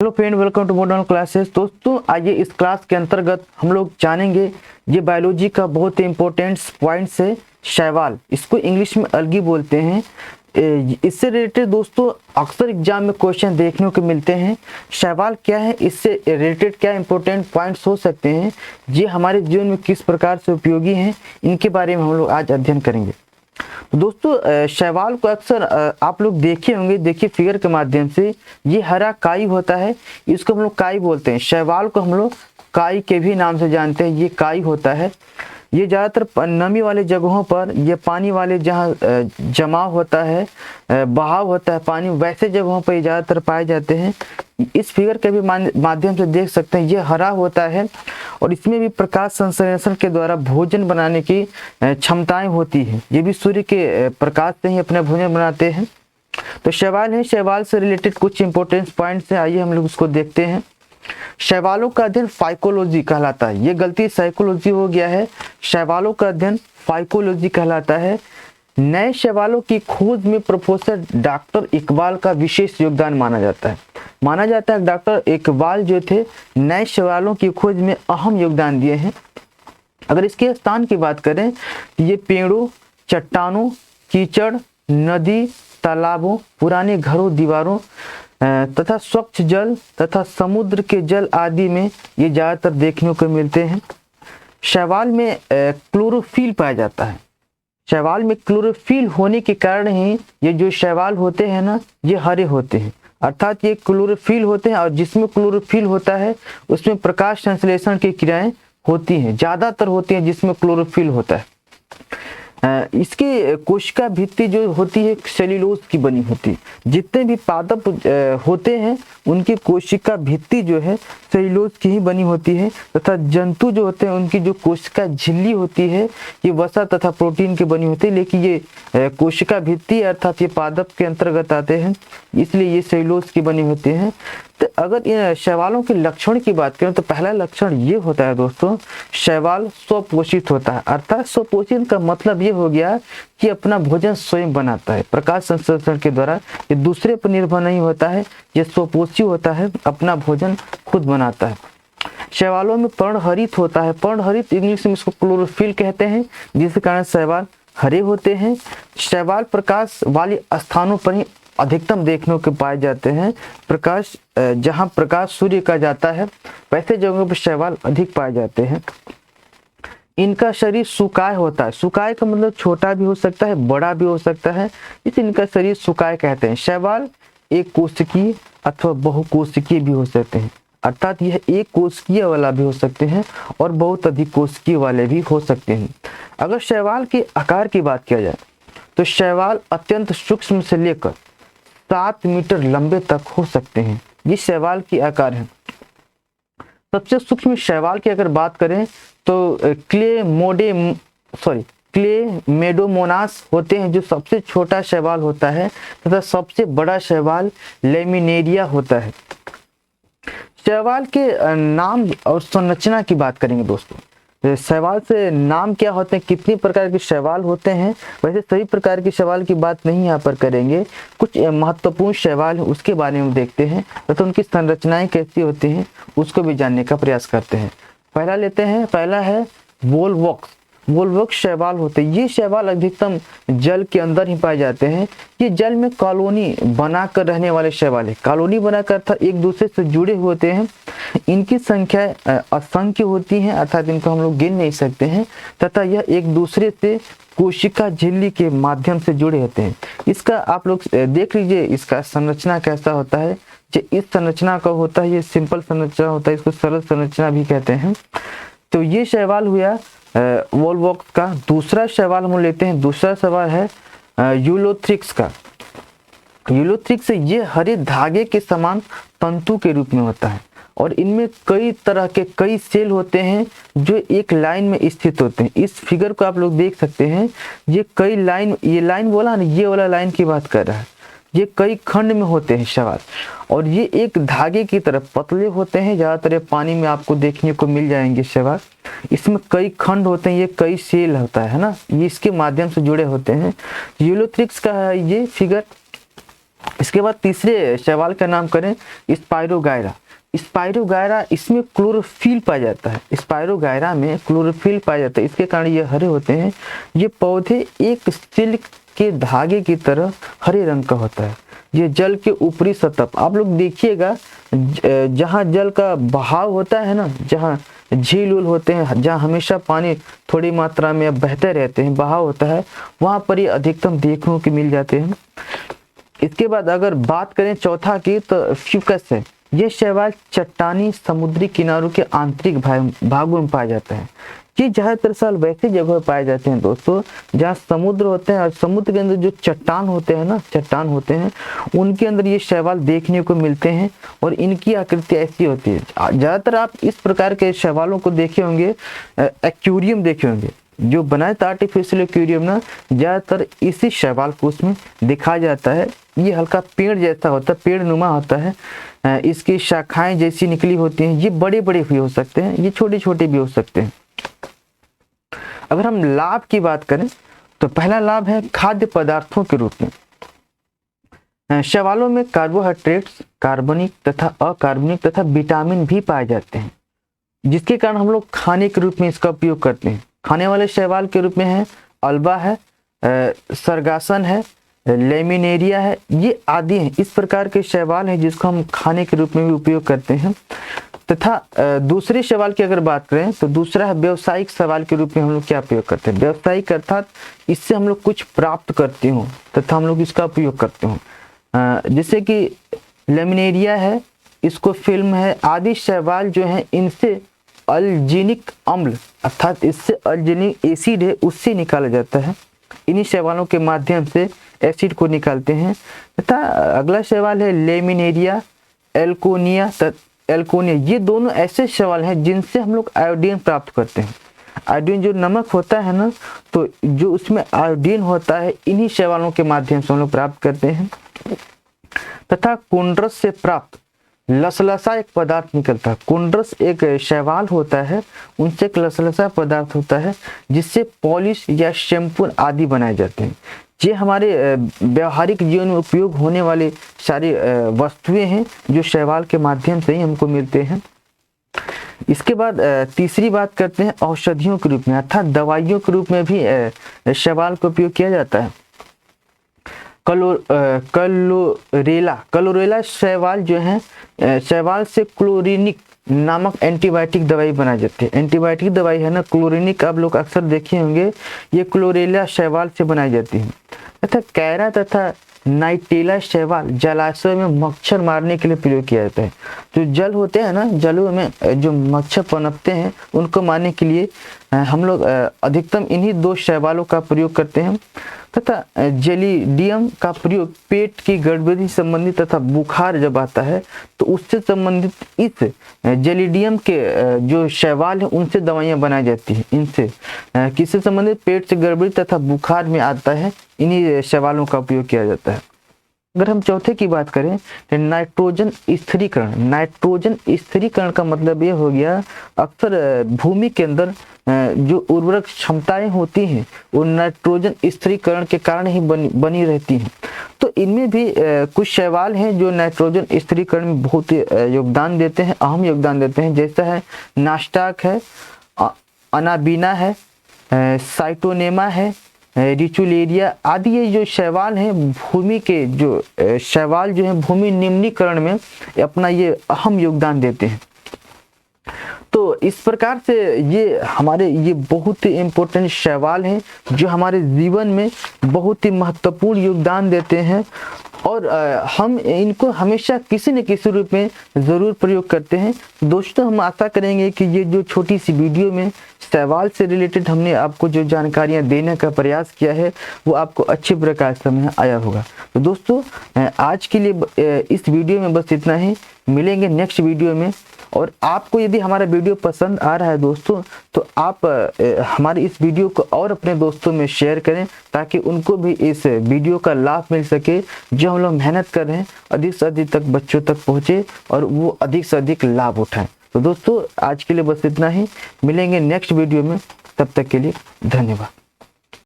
Hello friend, welcome to modern classes. दोस्तों, आइए इस क्लास के अंतर्गत हम लोग जानेंगे ये बायोलॉजी का बहुत ही इंपॉर्टेंट पॉइंट है शैवाल। इसको इंग्लिश में अलगी बोलते हैं। इससे रिलेटेड दोस्तों अक्सर एग्जाम में क्वेश्चन देखने को मिलते हैं। शैवाल क्या है, इससे रिलेटेड क्या इंपॉर्टेंट पॉइंट्स हो सकते हैं, ये हमारे जीवन में किस प्रकार से उपयोगी हैं, इनके बारे में हम लोग आज अध्ययन करेंगे। तो दोस्तों, शैवाल को अक्सर आप लोग देखे होंगे, देखिए फिगर के माध्यम से, ये हरा काई होता है, इसको हम लोग काई बोलते हैं। शैवाल को हम लोग काई के भी नाम से जानते हैं, ये काई होता है। ये ज़्यादातर नमी वाले जगहों पर, ये पानी वाले जहाँ जमाव होता है, बहाव होता है पानी, वैसे जगहों पर ये ज़्यादातर पाए जाते हैं। इस फिगर के भी माध्यम से देख सकते हैं, ये हरा होता है और इसमें भी प्रकाश संश्लेषण के द्वारा भोजन बनाने की क्षमताएं होती है। ये भी सूर्य के प्रकाश से ही अपना भोजन बनाते हैं। तो शैवाल है, शैवाल से रिलेटेड कुछ इंपॉर्टेंट पॉइंट्स हैं, आइए हम लोग उसको देखते हैं। शैवालों का अध्ययन फाइकोलॉजी कहलाता है। ये गलती साइकोलॉजी हो गया है, शैवालों का अध्ययन फाइकोलॉजी कहलाता है। नए शैवालों की खोज में प्रोफेसर डॉक्टर इकबाल का विशेष योगदान माना जाता है। डॉक्टर इकबाल जो थे, नए शैवालों की खोज में अहम योगदान दिए हैं। अगर इसके स्थान की बात करें तो ये पेड़ों, चट्टानों, कीचड़, नदी, तालाबों, पुराने घरों, दीवारों तथा स्वच्छ जल तथा समुद्र के जल आदि में ये ज़्यादातर देखने को मिलते हैं। शैवाल में क्लोरोफिल पाया जाता है। शैवाल में क्लोरोफिल होने के कारण ही ये जो शैवाल होते हैं ना, ये हरे होते हैं। अर्थात ये क्लोरोफिल होते हैं, और जिसमें क्लोरोफिल होता है उसमें प्रकाश संश्लेषण की क्रियाएं होती हैं, ज़्यादातर होती हैं जिसमें क्लोरोफिल होता है। इसकी कोशिका भित्ति जो होती है सेल्यूलोज की बनी होती है। जितने भी पादप होते हैं उनकी कोशिका भित्ति जो है सेल्यूलोज की ही बनी होती है, तथा जंतु जो होते हैं उनकी जो कोशिका झिल्ली होती है ये वसा तथा प्रोटीन की बनी होती है। लेकिन ये कोशिका भित्ति अर्थात ये पादप के अंतर्गत आते हैं, इसलिए ये सेल्यूलोज की बनी होती है। तो अगर इन शैवालों के लक्षण की बात करें तो पहला लक्षण ये होता है दोस्तों, शैवाल स्वपोषित होता है। अर्थात स्वपोषित का मतलब ये हो गया कि अपना भोजन स्वयं बनाता है प्रकाश संश्लेषण के द्वारा। ये दूसरे पर निर्भर नहीं होता है, ये स्वपोषी होता है, अपना भोजन खुद बनाता है। शैवालों में पर्णहरित होता है। पर्णहरित इंग्लिश में इसको क्लोरोफिल कहते हैं, जिसके कारण शैवाल हरे होते हैं। शैवाल प्रकाश वाले स्थानों पर ही अधिकतम देखने को पाए जाते हैं। प्रकाश जहां प्रकाश सूर्य का जाता है वैसे जगहों पर शैवाल अधिक पाए जाते हैं। इनका शरीर सुकाय होता है। सुकाय का मतलब छोटा भी हो सकता है, बड़ा भी हो सकता है, इस इनका शरीर सुकाय कहते हैं। शैवाल एक कोशिकीय अथवा बहुकोशिकीय भी हो सकते हैं, अर्थात यह एक कोशिकीय वाला भी हो सकते हैं और बहुत अधिक कोशिकीय वाले भी हो सकते हैं। अगर शैवाल के आकार की बात किया जाए तो शैवाल अत्यंत सूक्ष्म से लेकर 7 मीटर लंबे तक हो सकते हैं। ये शैवाल की आकार है। सबसे सूक्ष्म शैवाल की अगर बात करें तो क्लेमेडोमोनास होते हैं, जो सबसे छोटा शैवाल होता है, तथा सबसे बड़ा शैवाल लेमिनेरिया होता है। शैवाल के नाम और संरचना की बात करेंगे दोस्तों। शैवाल से नाम क्या होते हैं, कितनी प्रकार के शैवाल होते हैं, वैसे सभी प्रकार के शैवाल की बात नहीं यहाँ पर करेंगे। कुछ महत्वपूर्ण शैवाल उसके बारे में देखते हैं, तो उनकी संरचनाएं कैसी होती हैं उसको भी जानने का प्रयास करते हैं। पहला लेते हैं, पहला है वोल्वॉक्स। वोल्वॉक्स शैवाल होते हैं। ये शैवाल अधिकतम जल के अंदर ही पाए जाते हैं। ये जल में कॉलोनी बनाकर रहने वाले शैवाल है। कॉलोनी बनाकर था एक दूसरे से जुड़े होते हैं। इनकी संख्या असंख्य होती है, अर्थात इनको हम लोग गिन नहीं सकते हैं, तथा यह एक दूसरे से कोशिका झिल्ली के माध्यम से जुड़े होते हैं। इसका आप लोग देख लीजिए, इसका संरचना कैसा होता है। जो इस संरचना का होता है, ये सिंपल संरचना होता है, इसको सरल संरचना भी कहते हैं। तो ये शैवाल हुआ वोल्वॉक्स का। दूसरा शैवाल हम लेते हैं, दूसरा शैवाल है यूलोथ्रिक्स का। यूलोथ्रिक्स ये हरे धागे के समान तंतु के रूप में होता है, और इनमें कई तरह के कई सेल होते हैं जो एक लाइन में स्थित होते हैं। इस फिगर को आप लोग देख सकते हैं, ये कई लाइन, ये लाइन बोला ना, ये वाला लाइन की बात कर रहा है। ये कई खंड में होते हैं शैवाल, और ये एक धागे की तरफ पतले होते हैं। ज़्यादातर पानी में आपको देखने को मिल जाएंगे शैवाल। इसमें कई खंड होते हैं, ये कई सेल होता है ना, ये इसके माध्यम से जुड़े होते हैं। यूलोथ्रिक्स का है ये फिगर। इसके बाद तीसरे शैवाल का नाम करें स्पाइरोगायरा। स्पाइरोगायरा, इसमें क्लोरोफिल पाया जाता है। स्पाइरोगायरा में क्लोरोफिल पाया जाता है, इसके कारण ये हरे होते हैं। ये पौधे एक सिल्क के धागे की तरह हरे रंग का होता है। ये जल के ऊपरी सतह, आप लोग देखिएगा जहाँ जल का बहाव होता है ना, जहाँ झील उल होते हैं, जहाँ हमेशा पानी थोड़ी मात्रा में बहते रहते हैं, बहाव होता है, वहाँ पर ये अधिकतम देखने को मिल जाते हैं। इसके बाद अगर बात करें चौथा की, तो फ्यूकस है। ये शैवाल चट्टानी समुद्री किनारों के आंतरिक भागों में पाया जाता है। ये ज़्यादातर साल वैसे जगह पाए जाते हैं दोस्तों जहाँ समुद्र होते हैं, और समुद्र के अंदर जो चट्टान होते हैं ना, चट्टान होते हैं, उनके अंदर ये शैवाल देखने को मिलते हैं और इनकी आकृति ऐसी होती है। ज़्यादातर आप इस प्रकार के शैवालों को देखे होंगे, एक्वेरियम देखे होंगे, जो बनाया था आर्टिफिशियल एक्वेरियम ना, ज़्यादातर इसी शैवाल को उसमें दिखाया जाता है। ये हल्का पेड़ जैसा होता है, पेड़ नुमा होता है, इसकी शाखाएं जैसी निकली होती हैं। ये बड़े बड़े भी हो सकते हैं, ये छोटे छोटे भी हो सकते हैं। अगर हम लाभ की बात करें तो पहला लाभ है खाद्य पदार्थों के रूप में। शैवालों में कार्बोहाइड्रेट्स, कार्बनिक तथा अकार्बनिक तथा विटामिन भी पाए जाते हैं, जिसके कारण हम लोग खाने के रूप में इसका उपयोग करते हैं। खाने वाले शैवाल के रूप में है अल्बा है, सरगासन है, लेमिनेरिया है, ये आदि हैं। इस प्रकार के शैवाल हैं जिसको हम खाने के रूप में भी उपयोग करते हैं। तथा दूसरे शैवाल की अगर बात करें तो दूसरा है व्यावसायिक शैवाल के रूप में हम लोग क्या उपयोग करते हैं। व्यावसायिक अर्थात इससे हम लोग कुछ प्राप्त करते हो तथा हम लोग इसका उपयोग करते हो, जैसे कि लेमिनेरिया है, इसको फिल्म है, आदि शैवाल जो हैं इनसे अल्जीनिक अम्ल अर्थात इससे अल्जीनिक एसिड है उससे निकाला जाता है। इन्हीं शैवालों के माध्यम से एसिड को निकालते हैं। तथा अगला शैवाल है लेमिनेरिया एल्कोनिया। ये दोनों ऐसे शैवाल हैं जिनसे हम लोग आयोडीन प्राप्त करते हैं। आयोडीन जो नमक होता है ना, तो जो उसमें आयोडीन होता है इन्हीं शैवालों के माध्यम से हम लोग प्राप्त करते हैं। तथा कुंड्रस से प्राप्त लसलसा एक पदार्थ निकलता है। कुंड्रस एक शैवाल होता है, उनसे एक लसलसा पदार्थ होता है जिससे पॉलिश या शैम्पू आदि बनाए जाते हैं। ये हमारे व्यवहारिक जीवन में उपयोग होने वाले सारी वस्तुएं हैं जो शैवाल के माध्यम से ही हमको मिलते हैं। इसके बाद तीसरी बात करते हैं औषधियों के रूप में अर्थात दवाइयों के रूप में भी शैवाल का उपयोग किया जाता है। क्लोरेला शैवाल जो है, शैवाल से क्लोरिनिक नामक एंटीबायोटिक दवाई बनाई जाती है। एंटीबायोटिक दवाई है ना क्लोरिनिक, आप लोग अक्सर देखे होंगे, ये क्लोरेला शैवाल से बनाई जाती है। तथा कैरा तथा नाइटेला शैवाल जलाशय में मच्छर मारने के लिए प्रयोग किया जाता है। जो जल होते हैं ना, जलों में जो मच्छर पनपते हैं उनको मारने के लिए हम लोग अधिकतम इन्हीं दो शैवालों का प्रयोग करते हैं। तथा जेलिडियम का प्रयोग पेट की गड़बड़ी संबंधी तथा बुखार जब आता है तो उससे संबंधित इस जेलिडियम के जो शैवाल है उनसे दवाइयाँ बनाई जाती हैं। इनसे किससे संबंधित, पेट से गड़बड़ी तथा बुखार में आता है, इन्हीं शैवालों का उपयोग किया जाता है। अगर हम चौथे की बात करें तो नाइट्रोजन स्थिरीकरण। नाइट्रोजन स्थिरीकरण का मतलब ये हो गया, अक्सर भूमि के अंदर जो उर्वरक क्षमताएं होती हैं वो नाइट्रोजन स्थिरीकरण के कारण ही बनी रहती हैं। तो इनमें भी कुछ शैवाल हैं जो नाइट्रोजन स्थिरीकरण में बहुत योगदान देते हैं, अहम योगदान देते हैं। जैसा है नास्टाक है, अनाबीना है, साइटोनेमा है, रिचुलेरिया आदि। ये जो शैवाल हैं भूमि के जो शैवाल जो हैं भूमि निम्नीकरण में अपना ये अहम योगदान देते हैं। तो इस प्रकार से ये हमारे ये बहुत ही इम्पोर्टेंट शैवाल हैं जो हमारे जीवन में बहुत ही महत्वपूर्ण योगदान देते हैं और हम इनको हमेशा किसी न किसी रूप में ज़रूर प्रयोग करते हैं। दोस्तों, हम आशा करेंगे कि ये जो छोटी सी वीडियो में शैवाल से रिलेटेड हमने आपको जो जानकारियां देने का प्रयास किया है वो आपको अच्छी प्रकार समझ आया होगा। तो दोस्तों, आज के लिए इस वीडियो में बस इतना ही। मिलेंगे नेक्स्ट वीडियो में। और आपको यदि हमारा वीडियो पसंद आ रहा है दोस्तों, तो आप हमारे इस वीडियो को और अपने दोस्तों में शेयर करें ताकि उनको भी इस वीडियो का लाभ मिल सके। जो हम लोग मेहनत कर रहे हैं अधिक से अधिक तक बच्चों तक पहुँचे और वो अधिक से अधिक लाभ उठाएं। तो दोस्तों, आज के लिए बस इतना ही। मिलेंगे नेक्स्ट वीडियो में, तब तक के लिए धन्यवाद।